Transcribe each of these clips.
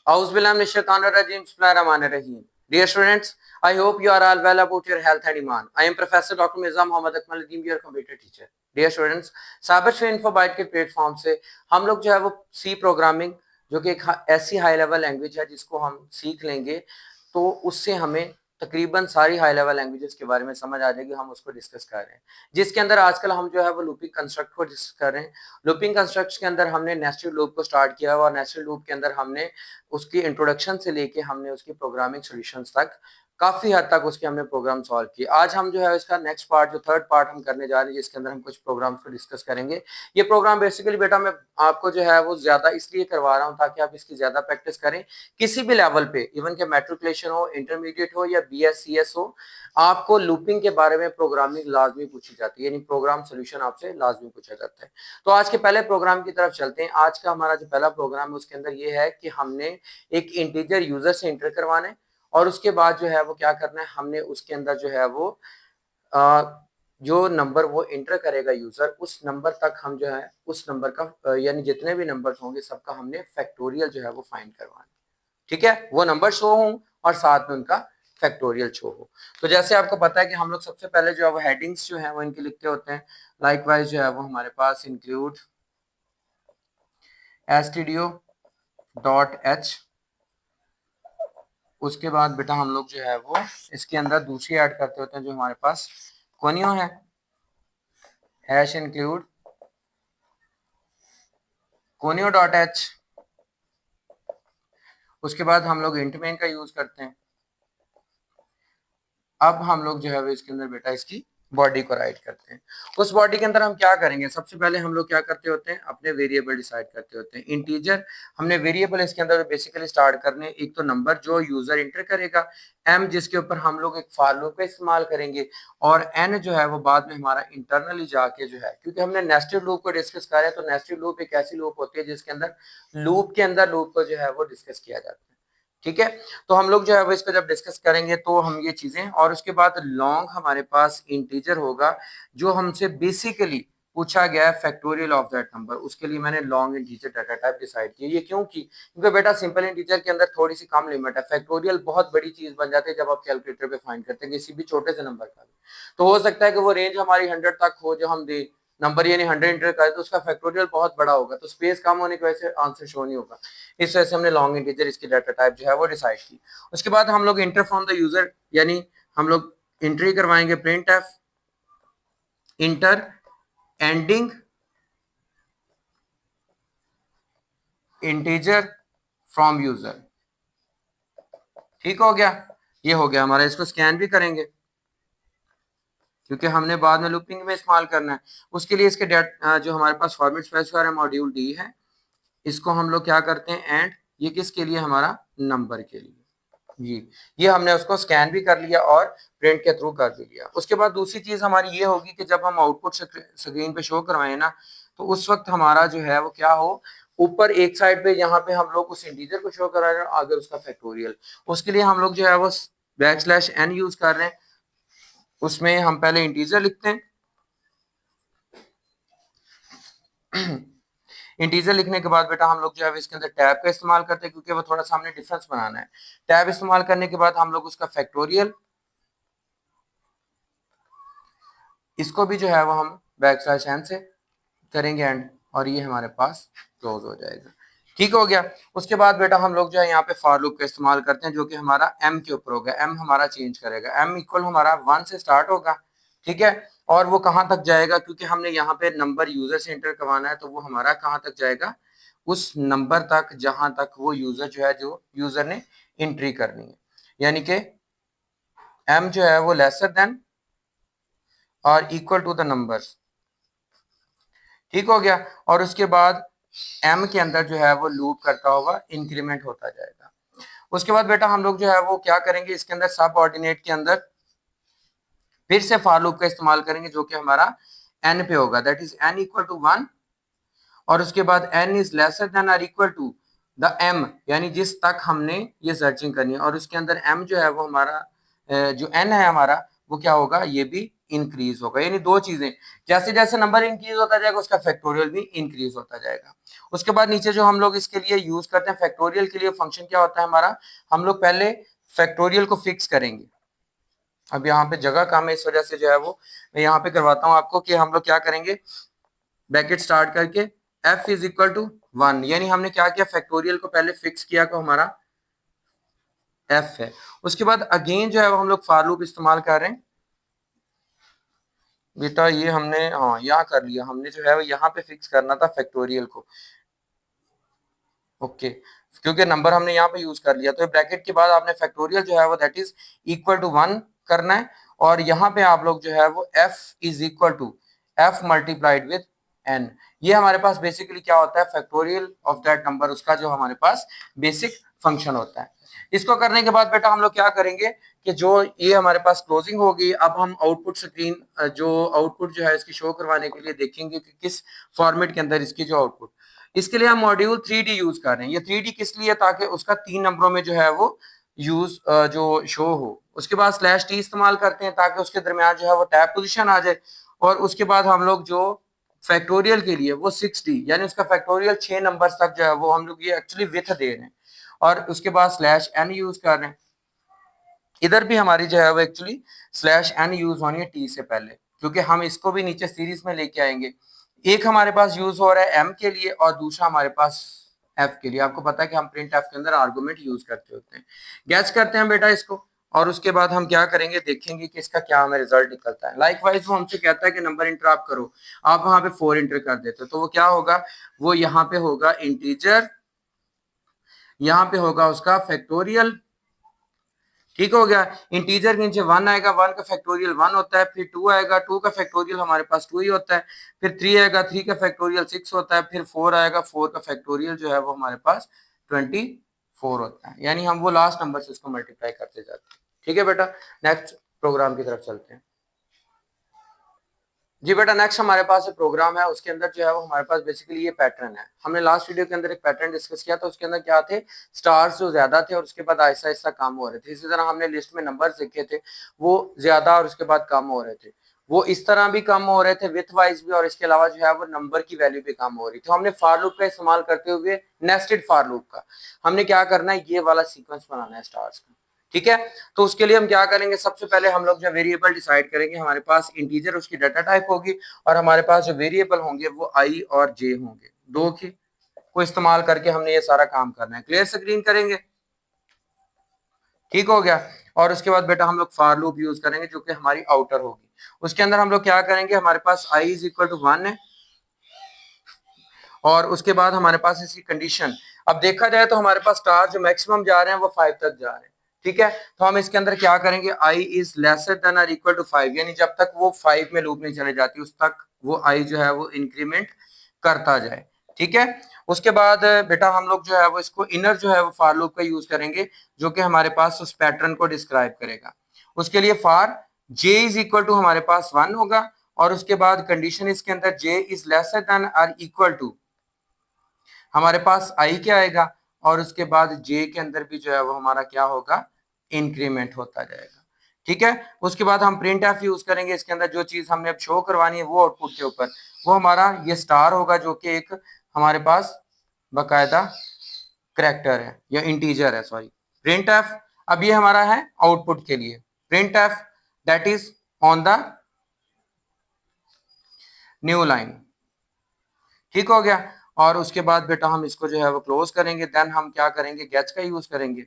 Bismillahirrahmanirrahim. Dear students, I hope you are all well about your health and iman. I am Professor Dr. Mirza Mohammad Akmal Nadeem, your computer teacher. Dear students, Cyber Train Infobyte के platform से हम लोग जो है वो सी programming, जो कि एक ऐसी हाई लेवल लैंग्वेज है जिसको हम सीख लेंगे तो उससे हमें तकरीबन सारी हाई लेवल लैंग्वेजेस के बारे में समझ आ जाएगी। हम उसको डिस्कस कर रहे हैं, जिसके अंदर आजकल हम जो है वो लूपिंग कंस्ट्रक्ट को डिस्कस कर रहे हैं। लूपिंग कंस्ट्रक्ट के अंदर हमने नेस्टेड लूप को स्टार्ट किया और नेस्टेड लूप के अंदर हमने उसकी इंट्रोडक्शन से लेके हमने उसकी प्रोग्रामिंग सॉल्यूशंस तक काफी हद तक उसके हमने प्रोग्राम सॉल्व किए। आज हम जो है इसका नेक्स्ट पार्ट, जो थर्ड पार्ट हम करने जा रहे हैं, जिसके अंदर हम कुछ प्रोग्राम्स को डिस्कस करेंगे। ये प्रोग्राम बेसिकली बेटा मैं आपको जो है वो ज्यादा इसलिए करवा रहा हूँ ताकि आप इसकी ज्यादा प्रैक्टिस करें। किसी भी लेवल पे, इवन के मैट्रिकुलेशन हो, इंटरमीडिएट हो या BS CS हो, आपको लूपिंग के बारे में प्रोग्रामिंग लाजमी पूछी जाती है, यानी प्रोग्राम सोल्यूशन आपसे लाजमी पूछा जाता है। तो आज के पहले प्रोग्राम की तरफ चलते हैं। आज का हमारा जो पहला प्रोग्राम है उसके अंदर ये है कि हमने एक इंटीजर यूजर से इंटर करवाना है और उसके बाद जो है वो क्या करना है, हमने उसके अंदर जो है वो जो नंबर वो इंटर करेगा यूजर, उस नंबर तक हम जो है उस नंबर का यानी जितने भी नंबर्स होंगे सबका हमने फैक्टोरियल जो है वो फाइंड करवाना है। ठीक है, वो नंबर शो हो और साथ में उनका फैक्टोरियल शो हो। तो जैसे आपको पता है कि हम लोग सबसे पहले जो है वो हेडिंग्स जो है वो इनके लिखते होते हैं। लाइकवाइज जो है वो हमारे पास इंक्लूड stdio.h, उसके बाद बेटा हम लोग जो है वो इसके अंदर दूसरी ऐड करते होते हैं जो हमारे पास कोनियो है, हैश इंक्लूड conio.h। उसके बाद हम लोग इंट मेन का यूज करते हैं। अब हम लोग जो है वो इसके अंदर बेटा इसकी बॉडी को राइट करते हैं। उस बॉडी के अंदर हम क्या करेंगे, सबसे पहले हम लोग क्या करते होते हैं, अपने वेरिएबल डिसाइड करते होते हैं। इंटीजर हमने वेरिएबल इसके अंदर बेसिकली स्टार्ट करने, एक तो नंबर जो यूजर इंटर करेगा, m जिसके ऊपर हम लोग एक फॉर लूप का इस्तेमाल करेंगे, और n जो है वो बाद में हमारा इंटरनली जाके जो है, क्योंकि हमने नेस्टेड लूप को डिस्कस करा है, तो नेस्टेड लूप एक ऐसी लूप होती है जिसके अंदर लूप के अंदर लूप को जो है वो डिस्कस किया जाता है। ठीक है, तो हम लोग जो है वो इसको जब डिस्कस करेंगे तो हम ये चीजें, और उसके बाद लॉन्ग हमारे पास इंटीजर होगा जो हमसे बेसिकली पूछा गया है फैक्टोरियल ऑफ दैट नंबर, उसके लिए मैंने long integer data type decide किया। ये क्यों की, क्योंकि बेटा सिंपल इंटीजर के अंदर थोड़ी सी कम लिमिट है, फैक्टोरियल बहुत बड़ी चीज बन जाती है जब आप कैलकुलेटर पे फाइंड करते हैं किसी भी छोटे से नंबर का। तो हो सकता है कि वो रेंज हमारी 100 तक हो, जो हम दे नंबर यानी 100 इंटर करें तो उसका फैक्टोरियल बहुत बड़ा होगा, तो स्पेस कम होने की वजह से आंसर शो नहीं होगा। इस वजह से हमने लॉन्ग इंटीजर इसकी डाटा टाइप जो है वो डिसाइड की। उसके बाद हम लोग इंटर फ्रॉम द यूजर, यानी हम लोग एंट्री करवाएंगे print F inter ending integer from user. ठीक हो गया, ये हो गया हमारा। इसको स्कैन भी करेंगे क्योंकि हमने बाद में लूपिंग में इस्तेमाल करना है। उसके लिए इसके जो हमारे पास फॉर्मेट स्पेसिफायर है मॉड्यूल डी है, इसको हम लोग क्या करते हैं एंड, ये किसके लिए, हमारा नंबर के लिए जी। ये हमने उसको स्कैन भी कर लिया और प्रिंट के थ्रू कर भी लिया। उसके बाद दूसरी चीज हमारी ये होगी कि जब हम आउटपुट स्क्रीन पे शो करवाएं ना, तो उस वक्त हमारा जो है वो क्या हो, ऊपर एक साइड पे यहाँ पे हम लोग उस इंटीजर को शो करा रहे हैं, आगे उसका फैक्टोरियल। उसके लिए हम लोग जो है वो \n यूज कर रहे हैं। उसमें हम पहले इंटीजर लिखते हैं इंटीजर लिखने के बाद बेटा हम लोग जो है इसके अंदर टैब का इस्तेमाल करते हैं, क्योंकि वो थोड़ा सा हमने डिफरेंस बनाना है। टैब इस्तेमाल करने के बाद हम लोग उसका फैक्टोरियल, इसको भी जो है वो हम \n से करेंगे एंड, और ये हमारे पास क्लोज हो जाएगा। ठीक हो गया। उसके बाद बेटा हम लोग जो है यहाँ पे फॉर लूप का इस्तेमाल करते हैं, जो कि हमारा m के ऊपर होगा। m हमारा चेंज करेगा, m इक्वल हमारा 1 से स्टार्ट होगा। ठीक है, और वो कहाँ तक जाएगा, क्योंकि हमने यहाँ पे नंबर यूजर से एंटर करवाना है, तो वो हमारा कहाँ तक जाएगा, उस नंबर तक जहां तक वो यूजर जो है, जो यूजर ने एंट्री करनी है, यानी कि m जो है वो लेसर देन और इक्वल टू द नंबर्स। ठीक हो गया, और उसके बाद m के अंदर जो है वो लूप करता होगा, इंक्रीमेंट होता जाएगा। उसके बाद बेटा हम लोग जो है वो क्या करेंगे, इसके अंदर सब ऑर्डिनेट के अंदर फिर से फॉर लूप का इस्तेमाल करेंगे, जो कि हमारा n पे होगा, that is n equal to 1, और उसके बाद n इज लेसर देन और इक्वल टू द m, यानी जिस तक हमने ये सर्चिंग करनी है, और उसके अंदर m जो है वो हमारा जो n है हमारा, वो क्या होगा, ये भी इंक्रीज होगा। यानी दो चीजें, जैसे जैसे नंबर इंक्रीज होता जाएगा उसका फैक्टोरियल भी इंक्रीज होता जाएगा। उसके बाद नीचे जो हम लोग इसके लिए यूज करते हैं फैक्टोरियल के लिए फंक्शन क्या होता है हमारा, हम लोग पहले फैक्टोरियल को फिक्स करेंगे। अब यहाँ पे जगह कम है इस वजह से जो है वो मैं यहाँ पे करवाता हूँ आपको कि हम लोग क्या करेंगे, ब्रैकेट स्टार्ट करके f इज इक्वल टू 1, यानी हमने क्या किया फैक्टोरियल को पहले फिक्स किया को हमारा f है। उसके बाद अगेन जो है वो हम लोग फॉर लूप इस्तेमाल कर रहे हैं। बेटा ये हमने हाँ यहाँ कर लिया, हमने जो है वो यहाँ पे फिक्स करना था फैक्टोरियल को, ओके क्योंकि नंबर हमने यहाँ पे यूज कर लिया। तो ब्रैकेट के बाद आपने फैक्टोरियल जो है वो दैट इज इक्वल टू 1 करना है, और यहाँ पे आप लोग जो है वो f is equal to f multiplied with n। ये हमारे पास बेसिकली क्या होता है फैक्टोरियल ऑफ दैट नंबर, उसका जो हमारे पास बेसिक फंक्शन होता है। इसको करने के बाद बेटा हम लोग क्या करेंगे कि जो ये हमारे पास क्लोजिंग होगी, अब हम आउटपुट स्क्रीन जो आउटपुट जो है इसकी शो करवाने के लिए देखेंगे कि किस फॉर्मेट के अंदर इसकी जो आउटपुट, इसके लिए हम मॉड्यूल 3D यूज कर रहे हैं। ये 3D किस लिए, ताकि उसका 3 नंबरों में जो है वो यूज जो शो हो। उसके बाद स्लैश टी इस्तेमाल करते हैं ताकि उसके दरमियान जो है वो टैब पोजीशन आ जाए। और उसके बाद हम लोग जो फैक्टोरियल के लिए वो 6D यानी उसका फैक्टोरियल 6 नंबर तक जो है वो हम लोग ये एक्चुअली विथ दे रहे हैं, और उसके बाद स्लैश एन यूज कर रहे हैं। इधर भी हमारी जो है वो एक्चुअली स्लैश एन यूज होनी है टी से पहले, क्योंकि हम इसको भी नीचे सीरीज में लेके आएंगे। एक हमारे पास यूज हो रहा है एम के लिए और दूसरा हमारे पास एफ के लिए। आपको पता है कि हम प्रिंट एफ के अंदर आर्गुमेंट यूज करते होते हैं। गैस करते हैं बेटा इसको, और उसके बाद हम क्या करेंगे देखेंगे कि इसका क्या हमें रिजल्ट निकलता है। लाइकवाइज वो हमसे कहता है कि नंबर इंटर आप करो, आप वहां पे 4 इंटर कर देते हो, तो वो क्या होगा, वो यहाँ पे होगा इंटीजर, यहाँ पे होगा उसका फैक्टोरियल, ठीक हो गया। इंटीजर के नीचे 1 आएगा, 1 का फैक्टोरियल 1 होता है, फिर 2 आएगा, 2 का फैक्टोरियल हमारे पास 2 ही होता है, फिर 3 आएगा, 3 का फैक्टोरियल 6 होता है, फिर 4 आएगा, 4 का फैक्टोरियल जो है वो हमारे पास 24 होता है। यानी हम वो लास्ट नंबर से इसको मल्टीप्लाई करते जाते हैं। ठीक है बेटा, नेक्स्ट प्रोग्राम की तरफ चलते हैं। जी बेटा नेक्स्ट हमारे पास एक प्रोग्राम है, उसके अंदर जो है वो हमारे पास बेसिकली ये पैटर्न है। हमने लास्ट वीडियो के अंदर एक पैटर्न डिस्कस किया था, उसके अंदर क्या थे, स्टार्स जो ज्यादा थे और उसके बाद आहिस्ता आहिस्ता कम हो रहे थे। इसी तरह हमने लिस्ट में नंबर्स लिखे थे, वो ज्यादा और उसके बाद कम हो रहे थे। वो इस तरह भी कम हो रहे थे विथ वाइज भी, और इसके अलावा जो है वो नंबर की वैल्यू भी कम हो रही थी। तो हमने फॉर लूप का इस्तेमाल करते हुए नेस्टेड फॉर लूप का हमने क्या करना है, ये वाला सीक्वेंस बनाना है स्टार्स का। ठीक है, तो उसके लिए हम क्या करेंगे, सबसे पहले हम लोग जो वेरिएबल डिसाइड करेंगे, हमारे पास इंटीजर उसकी डाटा टाइप होगी, और हमारे पास जो वेरिएबल होंगे वो आई और जे होंगे, दो की को इस्तेमाल करके हमने ये सारा काम करना है। क्लियर स्क्रीन करेंगे, ठीक हो गया। और उसके बाद बेटा हम लोग फॉर लूप यूज करेंगे जो कि हमारी आउटर होगी। उसके अंदर हम लोग क्या करेंगे, हमारे पास आई इज इक्वल टू 1 है, और उसके बाद हमारे पास इसकी कंडीशन, अब देखा जाए तो हमारे पास स्टार जो मैक्सिमम जा रहे हैं वो 5 तक जा रहे हैं। ठीक है, तो हम इसके अंदर क्या करेंगे, आई इज लेसर देन और इक्वल टू 5, यानी जब तक वो 5 में लूप नहीं चले जाती उस तक वो आई जो है वो इंक्रीमेंट करता जाए। ठीक है, उसके बाद बेटा हम लोग जो है वो इसको इनर जो है वो फॉर लूप का यूज करेंगे, जो कि हमारे पास उस पैटर्न को डिस्क्राइब करेगा। उसके लिए for J is equal to हमारे पास 1 होगा, और उसके बाद कंडीशन इसके अंदर जे इज लेसर देन और इक्वल टू हमारे पास आई क्या आएगा, और उसके बाद जे के अंदर भी जो है वो हमारा क्या होगा, इंक्रीमेंट होता जाएगा। ठीक है, उसके बाद हम प्रिंट एफ यूज करेंगे। इसके अंदर जो चीज हमने अब शो करवानी है वो आउटपुट के ऊपर, वो हमारा ये स्टार होगा, जो कि एक हमारे पास बकायदा करेक्टर है या इंटीजर है, सॉरी प्रिंट एफ। अब ये हमारा है आउटपुट के लिए print F that is on the new line. ठीक हो गया, और उसके बाद बेटा हम इसको जो है वो क्लोज करेंगे, देन हम क्या करेंगे, गेट्स का यूज करेंगे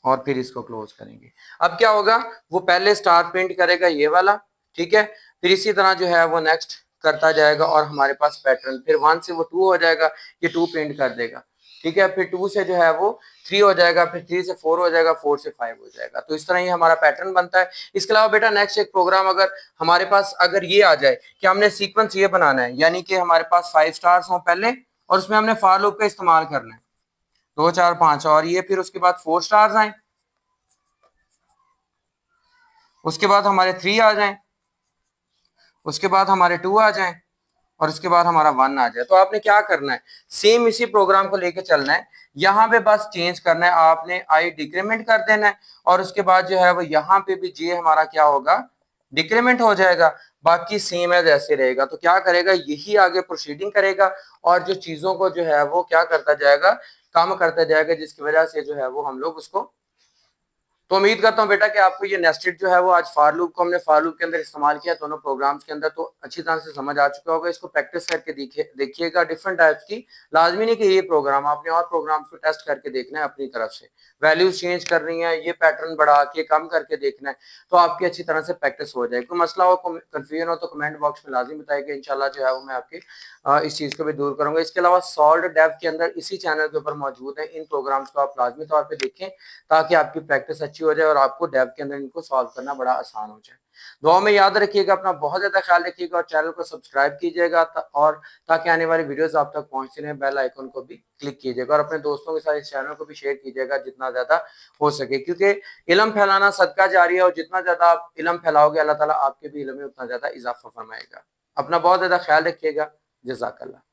और फिर इसको क्लोज करेंगे। अब क्या होगा, वो पहले स्टार प्रिंट करेगा ये वाला, ठीक है, फिर इसी तरह जो है वो नेक्स्ट करता जाएगा, और हमारे पास पैटर्न फिर 1 से वो 2 हो जाएगा, ये 2 प्रिंट कर देगा। ठीक है, फिर 2 से जो है वो 3 हो जाएगा, फिर 3 से 4 हो जाएगा, 4 से 5 हो जाएगा। तो इस तरह ही हमारा पैटर्न बनता है। इसके अलावा बेटा नेक्स्ट एक प्रोग्राम अगर हमारे पास अगर ये आ जाए कि हमने सीक्वेंस ये बनाना है, यानी कि हमारे पास 5 स्टार्स हों पहले, और उसमें हमने फॉर लूप का इस्तेमाल करना है 2 4 5, और ये फिर उसके बाद 4 स्टार्स आए, उसके बाद हमारे 3 आ जाएं, उसके बाद हमारे 2 आ जाएं, और उसके बाद हमारा 1 आ जाए। तो आपने क्या करना है, सेम इसी प्रोग्राम को लेके चलना है। यहाँ पे बस चेंज करना है, आपने आई डिक्रीमेंट कर देना है, और उसके बाद जो है वो यहाँ पे भी जे हमारा क्या होगा, डिक्रीमेंट हो जाएगा, बाकी सेम एज ऐसे रहेगा। तो क्या करेगा, यही आगे प्रोसीडिंग करेगा और जो चीजों को जो है वो क्या करता जाएगा, काम करता जाएगा, जिसकी वजह से जो है वो हम लोग उसको। तो उम्मीद करता हूं बेटा कि आपको ये नेस्टेड जो है वो आज फॉर लूप को हमने फॉर लूप के अंदर इस्तेमाल किया दोनों प्रोग्राम्स के अंदर, तो अच्छी तरह से समझ आ चुका होगा। इसको प्रैक्टिस करके देखिएगा डिफरेंट टाइप्स की। लाजमी नहीं कि ये प्रोग्राम, आपने और प्रोग्राम्स को टेस्ट करके देखना है अपनी तरफ से, वैल्यूज चेंज करनी है, ये पैटर्न बढ़ा के कम करके देखना है, तो आपकी अच्छी तरह से प्रैक्टिस हो जाएगी। कोई मसला हो, कंफ्यूजन हो तो कमेंट बॉक्स में लाजमी बताइएगा, इंशाल्लाह जो है वो मैं आपकी इस चीज को भी दूर करूंगा। इसके अलावा सॉल्व डेव के अंदर इसी चैनल के ऊपर मौजूद है, इन प्रोग्राम्स को आप लाजमी तौर पर देखें ताकि आपकी प्रैक्टिस अच्छी हो जाए और आपको डेव के अंदर इनको सॉल्व करना बड़ा आसान हो जाए। दुआ में याद रखिएगा, अपना बहुत ज्यादा ख्याल रखिएगा और चैनल को सब्सक्राइब कीजिएगा और ताकि आने वाली वीडियोस आप तक पहुंचती रहें, बेल आइकन को भी क्लिक कीजिएगा और अपने दोस्तों के साथ इस चैनल को भी शेयर कीजिएगा जितना ज्यादा हो सके, क्योंकि इल्म फैलाना सदका जारी है और जितना ज्यादा आप इल्म फैलाओगे अल्लाह ताला आपके भी इल्म में उतना ज्यादा इजाफा फरमाएगा। अपना बहुत ज्यादा ख्याल रखिएगा। जज़ाकल्लाह।